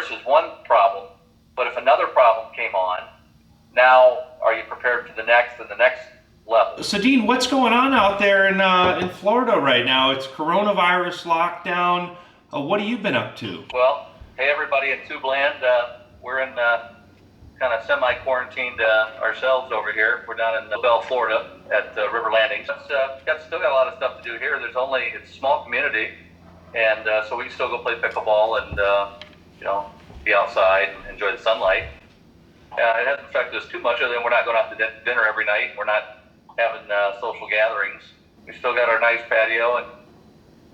virus is one problem, but if another problem came on, now are you prepared for the next and the next level? So, Dean, what's going on out there in Florida right now? It's coronavirus lockdown. What have you been up to? Well, hey everybody in Tubeland, we're in kind of semi-quarantined ourselves over here. We're down in Bell, Florida at River Landing. Still got a lot of stuff to do here. It's a small community, and so we can still go play pickleball and be outside and enjoy the sunlight. It hasn't affected us too much, other than we're not going out to dinner every night. We're not having social gatherings. We still got our nice patio, and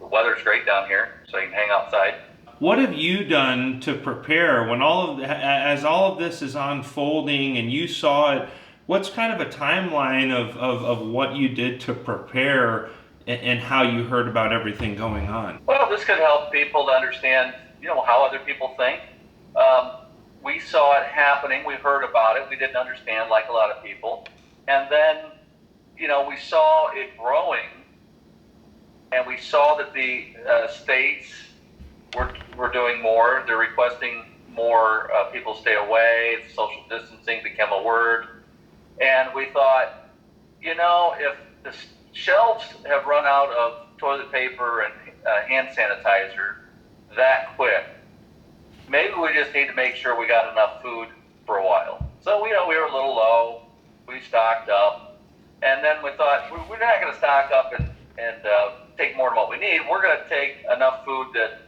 the weather's great down here, so you can hang outside. What have you done to prepare when as all of this is unfolding and you saw it? What's kind of a timeline of what you did to prepare and how you heard about everything going on? Well, this could help people to understand, how other people think. We saw it happening. We heard about it. We didn't understand, like a lot of people. And then, we saw it growing, and we saw that the states were doing more. They're requesting more people stay away. Social distancing became a word. And we thought, if the shelves have run out of toilet paper and hand sanitizer that quick, maybe we just need to make sure we got enough food for a while. So, we were a little low. We stocked up. And then we thought, we're not going to stock up and take more than what we need. We're going to take enough food that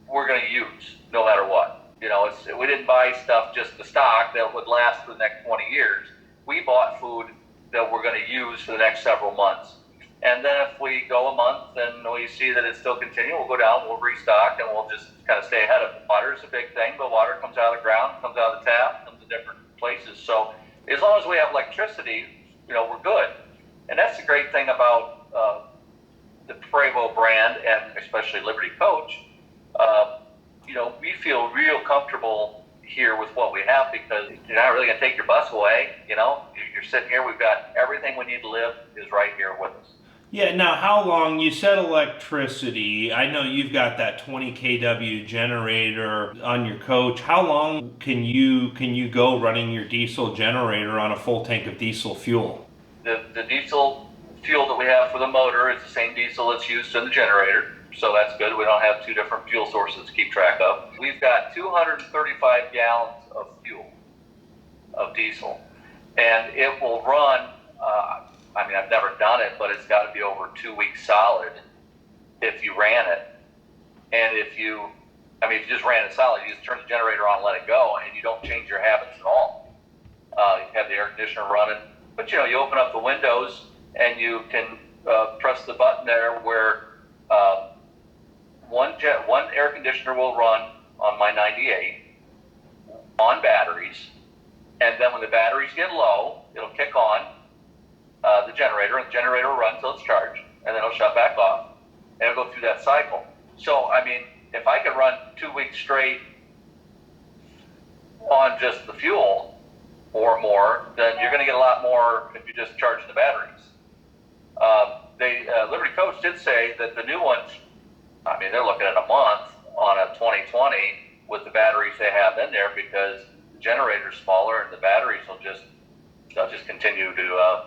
we're going to use no matter what. We didn't buy stuff just to stock that would last for the next 20 years. We bought food that we're going to use for the next several months. And then if we go a month and we see that it's still continuing, we'll go down, we'll restock, and we'll just kind of stay ahead of it. Water is a big thing, but water comes out of the ground, comes out of the tap, comes to different places. So as long as we have electricity, we're good. And that's the great thing about the Prevost brand, and especially Liberty Coach. We feel real comfortable here with what we have, because you're not really going to take your bus away. You're sitting here. We've got everything we need to live is right here with us. Yeah. Now, how long? You said electricity. I know you've got that 20 kW generator on your coach. How long can you go running your diesel generator on a full tank of diesel fuel? The diesel fuel that we have for the motor is the same diesel that's used in the generator, so that's good. We don't have two different fuel sources to keep track of. We've got 235 gallons of fuel, of diesel, and it will run, I've never done it, but it's got to be over 2 weeks solid if you ran it. And if you just ran it solid, you just turn the generator on and let it go, and you don't change your habits at all. You have the air conditioner running, but you open up the windows and you can press the button there where one air conditioner will run on my 98 on batteries, and then when the batteries get low, it'll kick on the generator, and the generator will run until it's charged, and then it'll shut back off, and it'll go through that cycle. So, if I could run 2 weeks straight on just the fuel or more, then you're going to get a lot more if you just charge the batteries. Liberty Coach did say that the new ones, they're looking at a month on a 2020 with the batteries they have in there, because the generator's smaller and the batteries they'll just continue to,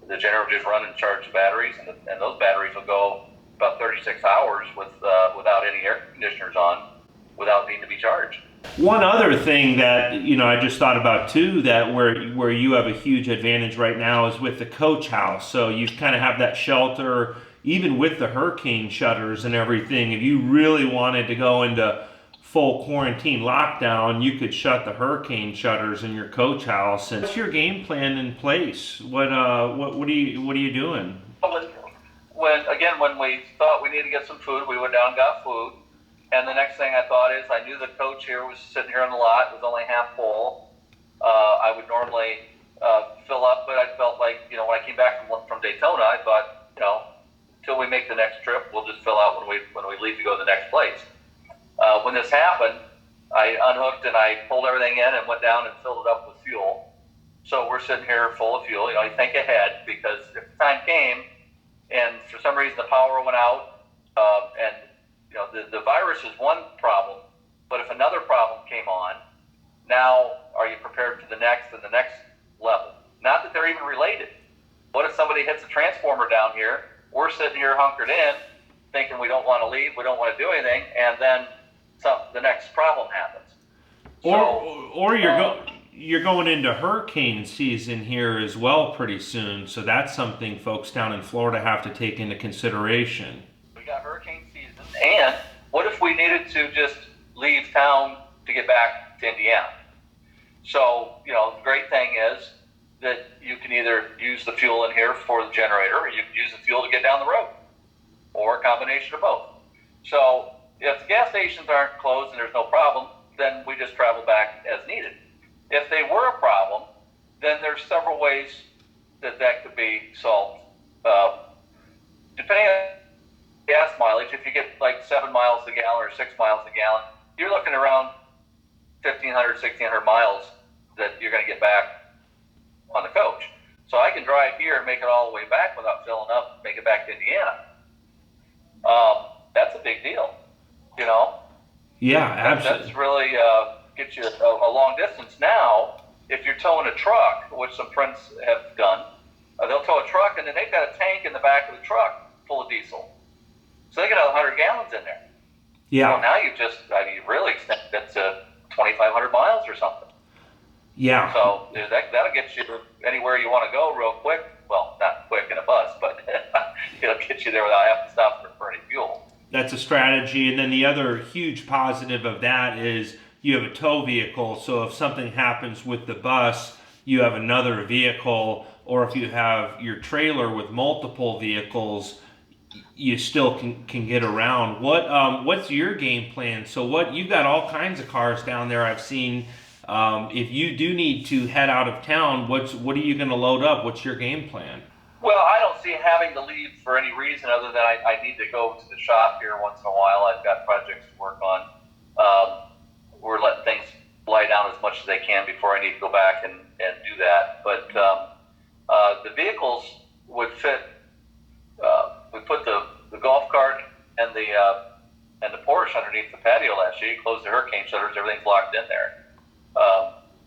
the generator will just run and charge the batteries, and those batteries will go about 36 hours without any air conditioners on, without needing to be charged. One other thing that I just thought about too, that where you have a huge advantage right now is with the coach house. So you kind of have that shelter, even with the hurricane shutters and everything. If you really wanted to go into full quarantine lockdown, you could shut the hurricane shutters in your coach house. And what's your game plan in place? What are you doing? When we thought we needed to get some food, we went down and got food. And the next thing I thought is, I knew the coach here was sitting here on the lot, was only half full. I would normally fill up, but I felt like, when I came back from Daytona, I thought, until we make the next trip, we'll just fill out when we leave to go to the next place. When this happened, I unhooked and I pulled everything in and went down and filled it up with fuel. So we're sitting here full of fuel. You think ahead, because if the time came and for some reason the power went out, and the virus is one problem, but if another problem came on, now are you prepared for the next and the next level? Not that they're even related. What if somebody hits a transformer down here? We're sitting here hunkered in, thinking we don't want to leave, we don't want to do anything, and then the next problem happens. Or you're going into hurricane season here as well pretty soon, so that's something folks down in Florida have to take into consideration. We got hurricane season, and what if we needed to just leave town to get back to Indiana? So, the great thing is that you can either use the fuel in here for the generator, or you can use the fuel to get down the road, or a combination of both. So if the gas stations aren't closed and there's no problem, then we just travel back as needed. If they were a problem, then there's several ways that could be solved. Depending on gas mileage, if you get like 7 miles a gallon or 6 miles a gallon, you're looking around 1,500, 1,600 miles that you're going to get back on the coach. So I can drive here and make it all the way back without filling up, make it back to Indiana. That's a big deal, Yeah, absolutely. That's really gets you a long distance. Now, if you're towing a truck, which some friends have done, they'll tow a truck and then they've got a tank in the back of the truck full of diesel. So they got 100 gallons in there. Yeah. Well, now you really extend it to 2,500 miles or something. Yeah. So that'll get you anywhere you want to go real quick. Well, not quick in a bus, but it'll get you there without having to stop for any fuel. That's a strategy. And then the other huge positive of that is you have a tow vehicle. So if something happens with the bus, you have another vehicle. Or if you have your trailer with multiple vehicles, you still can get around. What's your game plan? So you've got all kinds of cars down there I've seen. If you do need to head out of town, what are you going to load up? What's your game plan? Well, I don't see having to leave for any reason other than I need to go to the shop here once in a while. I've got projects to work on. We're letting things lie down as much as they can before I need to go back and do that. But the vehicles would fit. We put the golf cart and the Porsche underneath the patio last year. You close the hurricane shutters, everything's locked in there.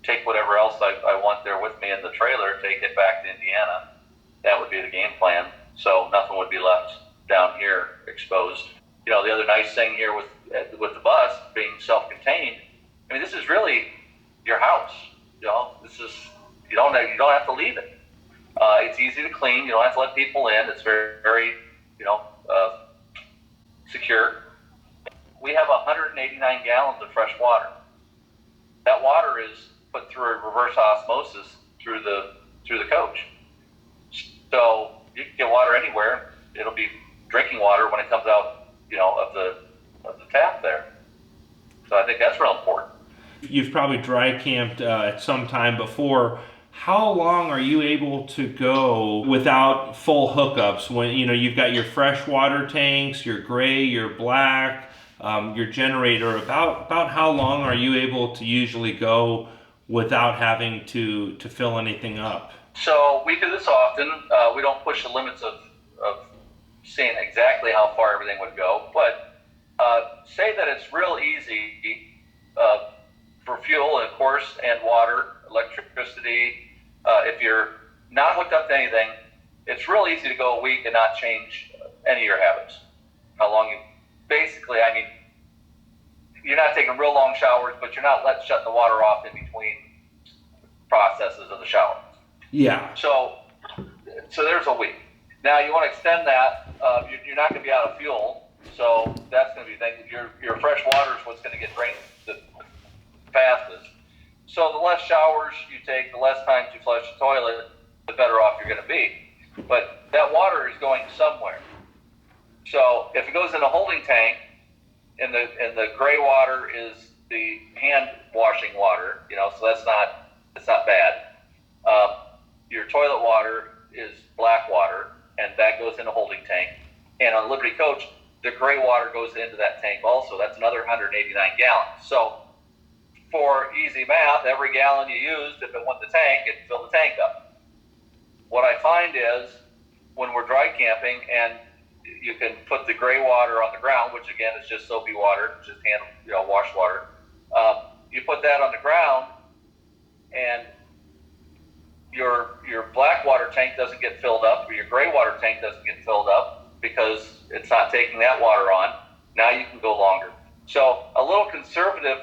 Take whatever else I want there with me in the trailer, take it back to Indiana. That would be the game plan. So nothing would be left down here exposed. The other nice thing here with the bus being self-contained, I mean, this is really your house. This is you don't have to leave it. It's easy to clean. You don't have to let people in. It's very, very secure. We have 189 gallons of fresh water. That water is put through a reverse osmosis through the coach. So you can get water anywhere. It'll be drinking water when it comes out, of the tap there. So I think that's real important. You've probably dry camped at some time before. How long are you able to go without full hookups? When you've got your fresh water tanks, your gray, your black, your generator. About how long are you able to usually go without having to fill anything up? So we do this often. We don't push the limits of seeing exactly how far everything would go, but say that it's real easy for fuel, of course, and water, electricity. If you're not hooked up to anything, it's real easy to go a week and not change any of your habits. How long you're not taking real long showers, but you're not shutting the water off in between processes of the shower. Yeah. So there's a week. Now you want to extend that. You're not going to be out of fuel, so that's going to be the thing. Your fresh water is what's going to get drained the fastest. So the less showers you take, the less times you flush the toilet, the better off you're going to be. But that water is going somewhere. So if it goes in a holding tank, and the gray water is the hand washing water, so it's not bad. Your toilet water is black water, and that goes in a holding tank. And on Liberty Coach, the gray water goes into that tank also. That's another 189 gallons. So for easy math, every gallon you used, if it went in the tank, it filled the tank up. What I find is when we're dry camping and you can put the gray water on the ground, which again is just soapy water, just hand wash water. You put that on the ground, your black water tank doesn't get filled up, or your gray water tank doesn't get filled up because it's not taking that water on. Now you can go longer. So a little conservative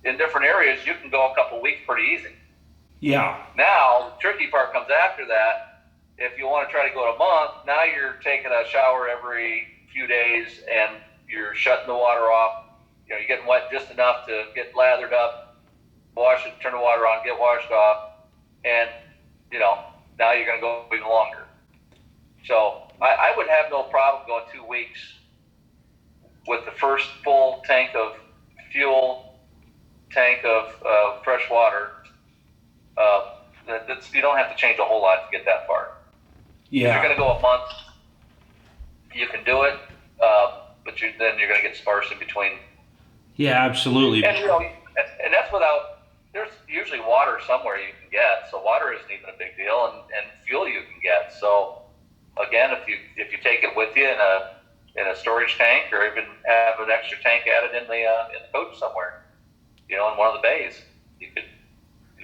in different areas, you can go a couple weeks pretty easy. Yeah. Now, the tricky part comes after that. If you want to try to go to a month, now you're taking a shower every few days and you're shutting the water off. You're getting wet just enough to get lathered up, wash it, turn the water on, get washed off, and, now you're going to go even longer. So I would have no problem going 2 weeks with the first full tank of fuel, tank of fresh water. You don't have to change a whole lot to get that far. Yeah. If you're going to go a month, you can do it, but then you're going to get sparse in between. Yeah, absolutely. And and that's without. There's usually water somewhere you can get, so water isn't even a big deal, and fuel you can get. So again, if you take it with you in a storage tank, or even have an extra tank added in the coach somewhere, in one of the bays, you could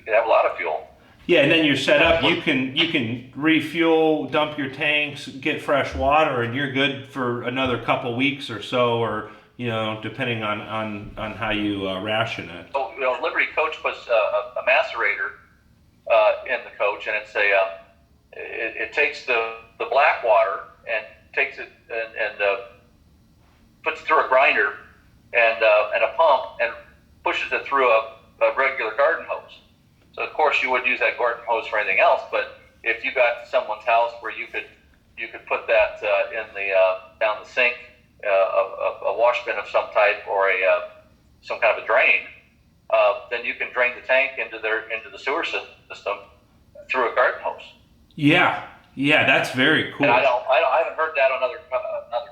have a lot of fuel. Yeah, and then you're set up. You can refuel, dump your tanks, get fresh water, and you're good for another couple weeks or so, or depending on how you ration it. So Liberty Coach puts a macerator in the coach, and it's it takes the black water and takes it and puts it through a grinder and a pump and pushes it through a regular garden hose. So of course you wouldn't use that garden hose for anything else, but if you got someone's house where you could put that in the down the sink, a wash bin of some type, or some kind of a drain, then you can drain the tank into the sewer system through a garden hose. Yeah, that's very cool. And I haven't heard that on other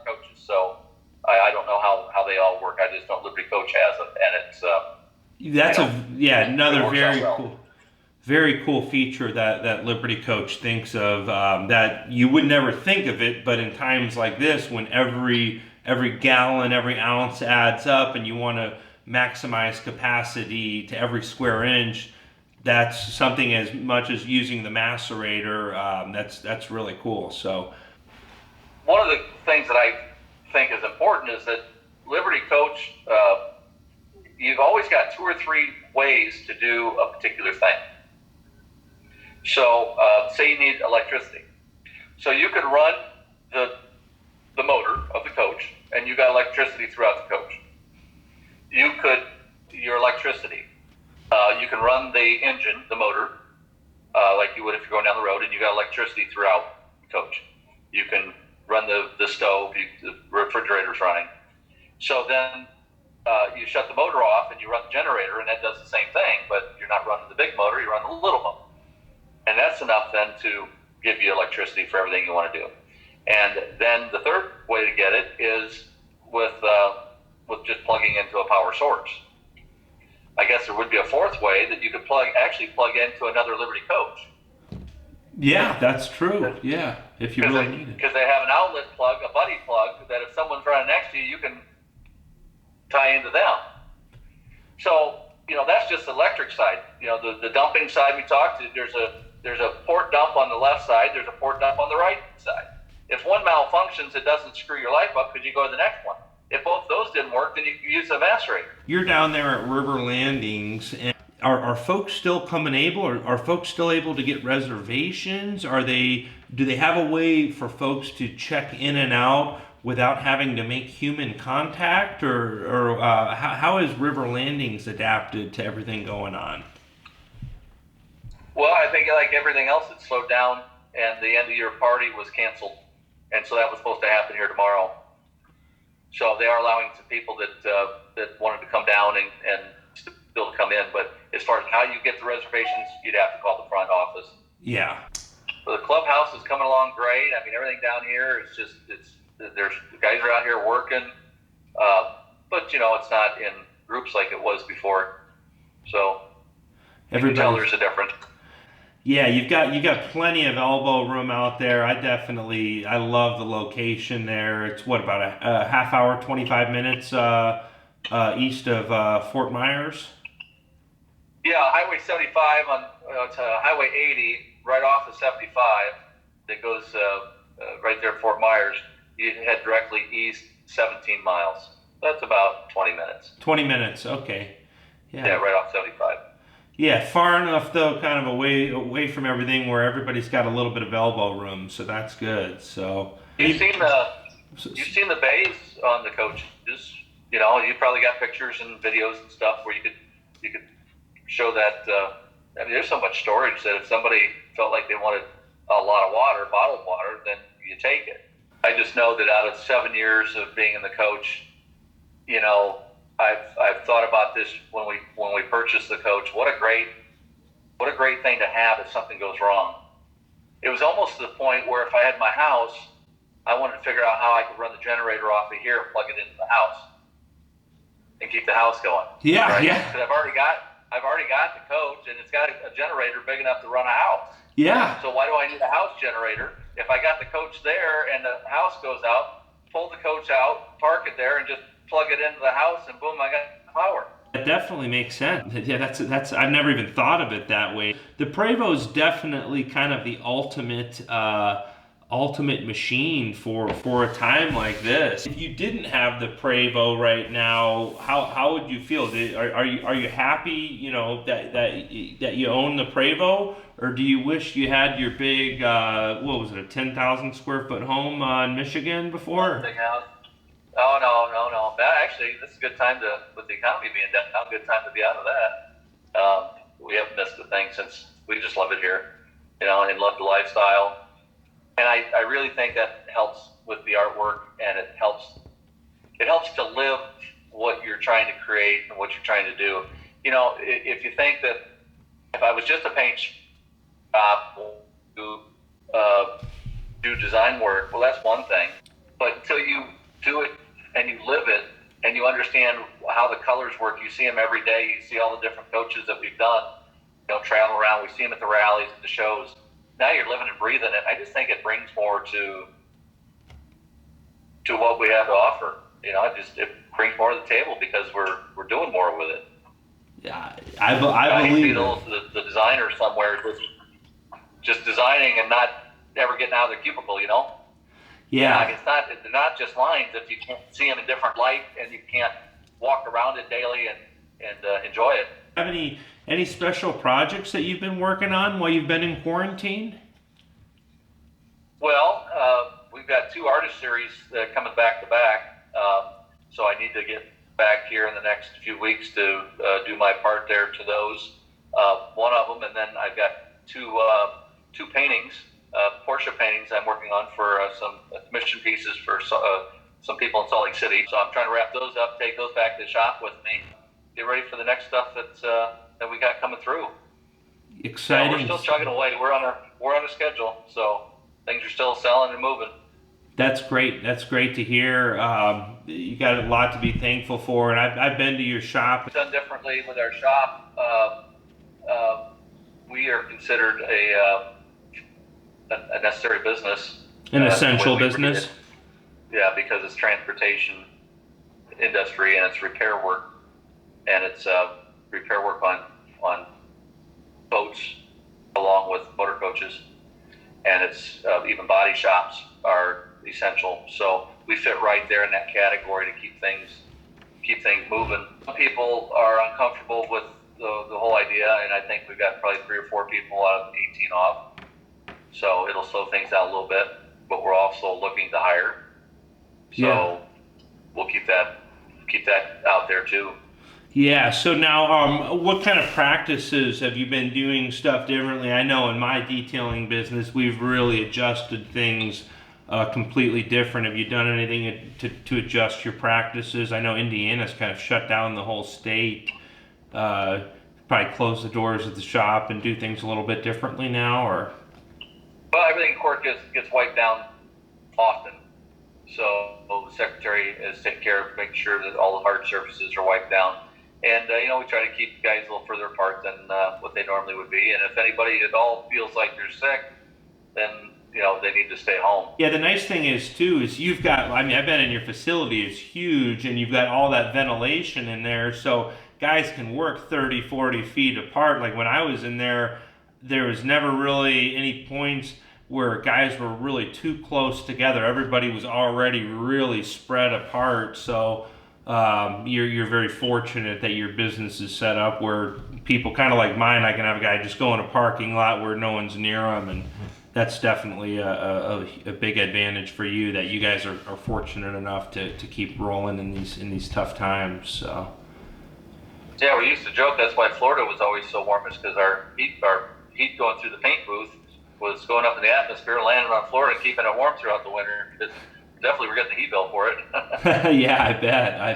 coaches, so I don't know how they all work. I just know Liberty Coach has it, and it's another very cool feature that Liberty Coach thinks of, that you would never think of it, but in times like this, when every gallon, every ounce adds up, and you want to maximize capacity to every square inch, that's something as much as using the macerator. That's really cool. So one of the things that I think is important is that Liberty Coach, you've always got 2 or 3 ways to do a particular thing. So say you need electricity. So you could run the motor of the coach, and you got electricity throughout the coach. Your electricity. You can run the engine, the motor, like you would if you're going down the road, and you got electricity throughout the coach. You can run the stove, the refrigerator's running. So then you shut the motor off and you run the generator, and that does the same thing, but you're not running the big motor, you run the little motor. And that's enough then to give you electricity for everything you want to do. And then the third way to get it is with just plugging into a power source. I guess there would be a fourth way that you could plug into another Liberty Coach. Yeah, that's true. Yeah, if you really need it. Because they have an outlet plug, a buddy plug, that if someone's running next to you, you can tie into them. So, that's just the electric side. The dumping side we talked, there's a port dump on the left side, there's a port dump on the right side. If one malfunctions, it doesn't screw your life up because you go to the next one. If both those didn't work, then you can use a macerator. You're down there at River Landings, and are folks still are folks still able to get reservations? Do they have a way for folks to check in and out without having to make human contact, or how is River Landings adapted to everything going on? Well, I think like everything else, it slowed down, and the end of year party was canceled, and so that was supposed to happen here tomorrow. So they are allowing some people that wanted to come down and still come in, but as far as how you get the reservations, you'd have to call the front office. Yeah. So the clubhouse is coming along great. I mean, everything down here is the guys are out here working, but it's not in groups like it was before. So you can tell there's a difference. Yeah, you've got plenty of elbow room out there. I love the location there. It's about a half hour, 25 minutes east of Fort Myers. Yeah, Highway 75 on to Highway 80, right off of 75, that goes right there, Fort Myers. You head directly east 17 miles. That's about 20 minutes. 20 minutes. Okay. Yeah, Yeah. right off 75. Yeah, far enough though, kind of away from everything where everybody's got a little bit of elbow room, so that's good. So You've seen the you've seen the bays on the coaches. You know, you probably got pictures and videos and stuff where you could show that. I mean, there's so much storage that if somebody felt like they wanted a lot of water, bottled water, then you take it. I just know that out of 7 years of being in the coach, you know, I've thought about this when we purchased the coach. What a great thing to have if something goes wrong. It was almost to the point where if I had my house, I wanted to figure out how I could run the generator off of here and plug it into the house and keep the house going. yeah, Right? yeah, Because I've already got the coach, and it's got a generator big enough to run a house. yeah. So why do I need a house generator? If I got the coach there and the house goes out, pull the coach out, park it there, and just plug it into the house, and boom, I got power. That definitely makes sense. Yeah, that's I've never even thought of it that way. The Prevost definitely kind of the ultimate machine for a time like this. If you didn't have the Prevo right now, how would you feel? Are you happy? You know that you own the Prevo, or do you wish you had your big what was it, a 10,000 square foot home in Michigan before? Big house. Oh no. Actually, this is a good time with the economy being down, good time to be out of that. We haven't missed a thing since we just love it here, you know, and love the lifestyle. And I really think that helps with the artwork, and it helps to live what you're trying to create and what you're trying to do. You know, if you think that if I was just a paint shop who do design work, well, that's one thing. But until you do it and you live it and you understand how the colors work, you see them every day. You see all the different coaches that we've done, you know, travel around. We see them at the rallies, at the shows. Now you're living and breathing it. I just think it brings more to what we have to offer. You know, it brings more to the table because we're doing more with it. Yeah, I believe the designer somewhere just designing and not ever getting out of the cubicle. You know. Yeah. Like they're not just lines. If you can't see them in different light and you can't walk around it daily and enjoy it. Have any special projects that you've been working on while you've been in quarantine? Well, we've got 2 artist series coming back to back, so I need to get back here in the next few weeks to do my part there to those. One of them, and then I've got two paintings, Porsche paintings I'm working on for some commission pieces for some people in Salt Lake City. So I'm trying to wrap those up, take those back to the shop with me, get ready for the next stuff that we got coming through. Exciting. Yeah, we're still chugging away. We're on a schedule, so things are still selling and moving. That's great. That's great to hear. You got a lot to be thankful for, and I've been to your shop. Done differently with our shop. We are considered a necessary business. An essential business. Yeah, because it's transportation industry and it's repair work, and it's repair work on boats along with motor coaches, and it's even body shops are essential. So we fit right there in that category to keep things moving. Some people are uncomfortable with the whole idea, and I think we've got probably 3 or 4 people out of 18 off. So it'll slow things down a little bit, but we're also looking to hire. So we'll keep that out there too. Yeah. So now, what kind of practices have you been doing stuff differently? I know in my detailing business, we've really adjusted things completely different. Have you done anything to adjust your practices? I know Indiana's kind of shut down the whole state. Probably close the doors of the shop and do things a little bit differently now, or? Well, everything in court gets wiped down often. So the secretary is taking care of making sure that all the hard surfaces are wiped down. And, we try to keep guys a little further apart than what they normally would be. And if anybody at all feels like they're sick, then, they need to stay home. Yeah, the nice thing is, too, is you've got, I've been in your facility, it's huge, and you've got all that ventilation in there. So guys can work 30, 40 feet apart. Like when I was in there, there was never really any points where guys were really too close together. Everybody was already really spread apart. So you're very fortunate that your business is set up where people kind of like mine, I can have a guy just go in a parking lot where no one's near them, and that's definitely a big advantage for you, that you guys are fortunate enough to keep rolling in these tough times. So. Yeah, we used to joke that's why Florida was always so warm, is because our heat going through the paint booth was going up in the atmosphere, landing on Florida, and keeping it warm throughout the winter. Definitely we're getting the heat bill for it. Yeah, I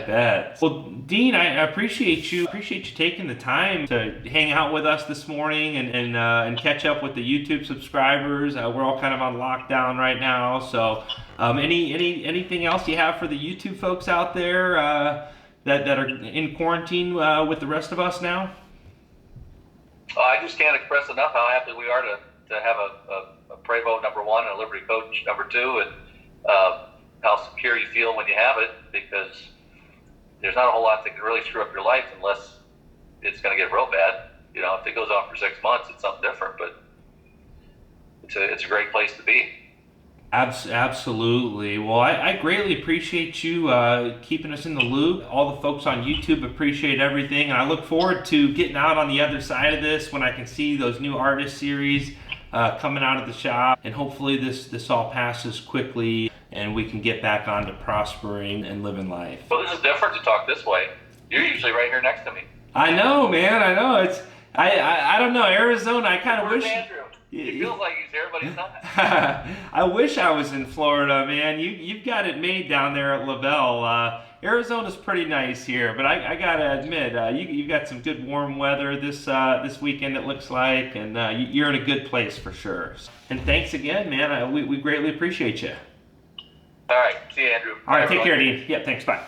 bet. Well, Dean, I appreciate you taking the time to hang out with us this morning and catch up with the YouTube subscribers. We're all kind of on lockdown right now, so anything else you have for the YouTube folks out there that are in quarantine with the rest of us now? I just can't express enough how happy we are to have a Prevost #1 and a Liberty Coach #2, and how secure you feel when you have it, because there's not a whole lot that can really screw up your life unless it's going to get real bad. You know, if it goes on for 6 months, it's something different, but it's a great place to be. Absolutely. Well, I greatly appreciate you keeping us in the loop. All the folks on YouTube appreciate everything, and I look forward to getting out on the other side of this when I can see those new artist series coming out of the shop, and hopefully this all passes quickly and we can get back on to prospering and living life. Well, this is different to talk this way. You're usually right here next to me. I know, man. I know. I don't know. Arizona, I kind of wish. Andrew? It feels like he's here, but he's not. I wish I was in Florida, man. You've got it made down there at LaBelle. Arizona's pretty nice here, but I gotta admit, you've got some good warm weather this weekend, it looks like, and you're in a good place for sure. And thanks again, man. We greatly appreciate you. All right. See you, Andrew. All right, take care, Dean. Yeah, thanks. Bye.